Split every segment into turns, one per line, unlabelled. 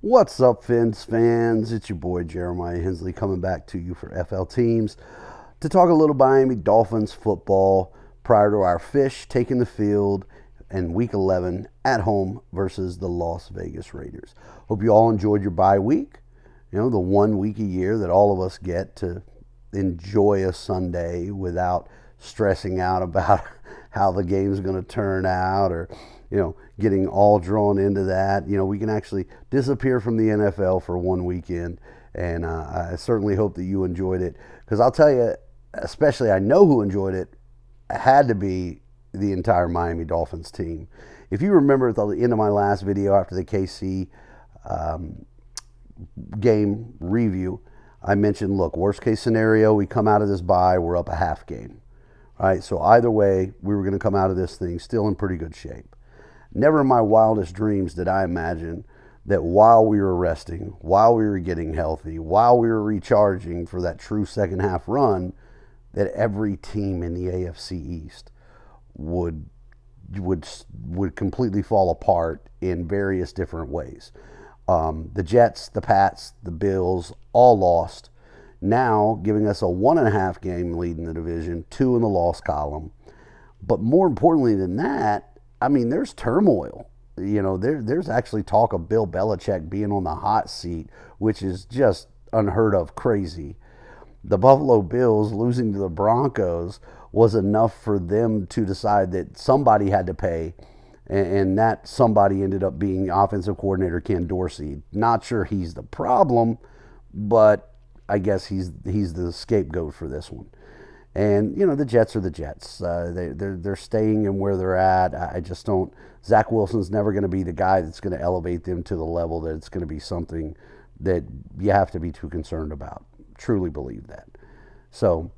What's up, Fins fans? It's your boy Jeremiah Hensley coming back to you for FL Teams to talk a little Miami Dolphins football prior to our Fish taking the field in Week 11 at home versus the Las Vegas Raiders. Hope you all enjoyed your bye week. You know, the 1 week a year that all of us get to enjoy a Sunday without stressing out about how the game's going to turn out or getting all drawn into that. We can actually disappear from the NFL for 1 weekend, and I certainly hope that you enjoyed it, because I'll tell you, especially I know who enjoyed it, had to be the entire Miami Dolphins team. If you remember at the end of my last video after the KC game review, I mentioned, look, worst case scenario, we come out of this bye, we're up a half game. All right, so either way, we were going to come out of this thing still in pretty good shape. Never in my wildest dreams did I imagine that while we were resting, while we were getting healthy, while we were recharging for that true second half run, that every team in the AFC East would completely fall apart in various different ways. The Jets, the Pats, the Bills all lost, now giving us a 1.5 game lead in the division, 2 in the loss column. But more importantly than that, I mean, there's turmoil. There's actually talk of Bill Belichick being on the hot seat, which is just unheard of crazy. The Buffalo Bills losing to the Broncos was enough for them to decide that somebody had to pay, and that somebody ended up being offensive coordinator Ken Dorsey. Not sure he's the problem, but I guess he's the scapegoat for this one. And, the Jets are the Jets. They're staying in where they're at. I just don't. Zach Wilson's never going to be the guy that's going to elevate them to the level that it's going to be something that you have to be too concerned about. Truly believe that. So,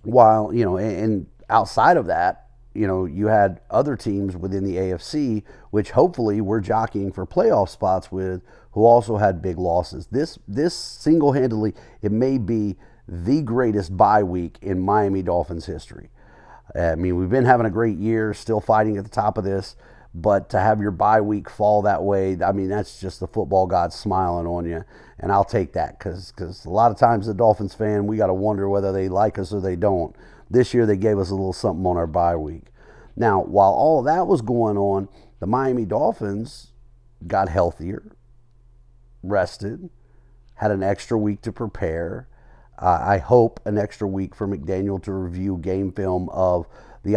while, and outside of that, you had other teams within the AFC, which hopefully we're jockeying for playoff spots with, who also had big losses. This single-handedly, it may be the greatest bye week in Miami Dolphins history. I mean, we've been having a great year, still fighting at the top of this, but to have your bye week fall that way, I mean, that's just the football gods smiling on you, and I'll take that, because a lot of times the Dolphins fan, we got to wonder whether they like us or they don't. This year they gave us a little something on our bye week. Now, while all of that was going on, the Miami Dolphins got healthier, rested, had an extra week to prepare. I hope an extra week for McDaniel to review game film of the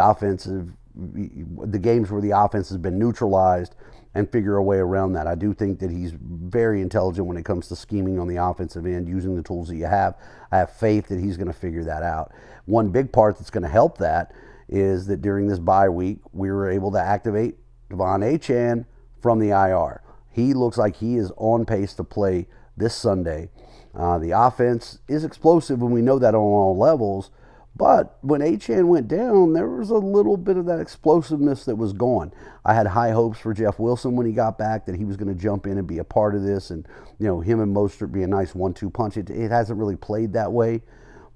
games where the offense has been neutralized and figure a way around that. I do think that he's very intelligent when it comes to scheming on the offensive end, using the tools that you have. I have faith that he's going to figure that out. One big part that's going to help that is that during this bye week, we were able to activate Devon Achane from the IR. He looks like he is on pace to play this Sunday. The offense is explosive, and we know that on all levels. But when Achane went down, there was a little bit of that explosiveness that was gone. I had high hopes for Jeff Wilson when he got back, that he was going to jump in and be a part of this, and him and Mostert be a nice 1-2 punch. It hasn't really played that way.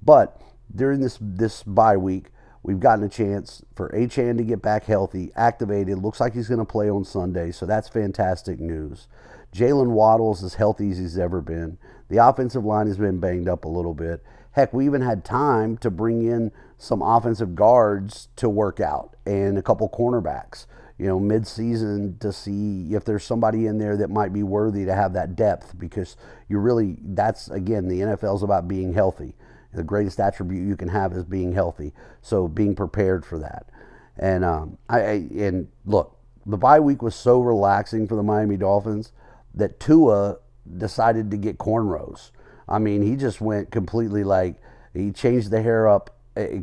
But during this bye week, we've gotten a chance for Achane to get back healthy, activated. Looks like he's going to play on Sunday, so that's fantastic news. Jalen Waddle's as healthy as he's ever been. The offensive line has been banged up a little bit. Heck, we even had time to bring in some offensive guards to work out and a couple cornerbacks, mid-season, to see if there's somebody in there that might be worthy to have that depth, because that's, again, the NFL's about being healthy. The greatest attribute you can have is being healthy. So being prepared for that. And and look, the bye week was so relaxing for the Miami Dolphins that Tua decided to get cornrows. I mean, he just went completely, he changed the hair up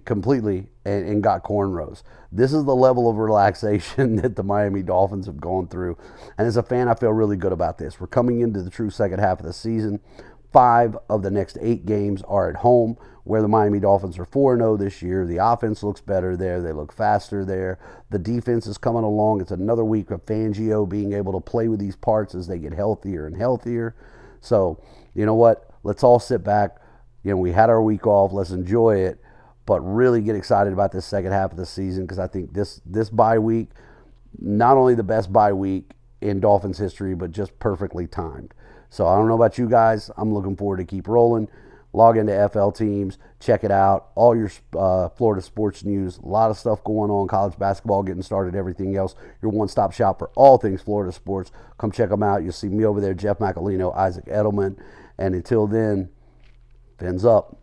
completely and got cornrows. This is the level of relaxation that the Miami Dolphins have gone through. And as a fan, I feel really good about this. We're coming into the true second half of the season. 5 of the next 8 games are at home, where the Miami Dolphins are 4-0 this year. The offense looks better there. They look faster there. The defense is coming along. It's another week of Fangio being able to play with these parts as they get healthier and healthier. So, you know what? Let's all sit back. We had our week off. Let's enjoy it, but really get excited about this second half of the season, because I think this bye week, not only the best bye week in Dolphins history, but just perfectly timed. So I don't know about you guys. I'm looking forward to keep rolling. Log into FL Teams, check it out. All your Florida sports news, a lot of stuff going on. College basketball getting started, everything else. Your one-stop shop for all things Florida sports. Come check them out. You'll see me over there, Jeff Macalino, Isaac Edelman. And until then, fins up.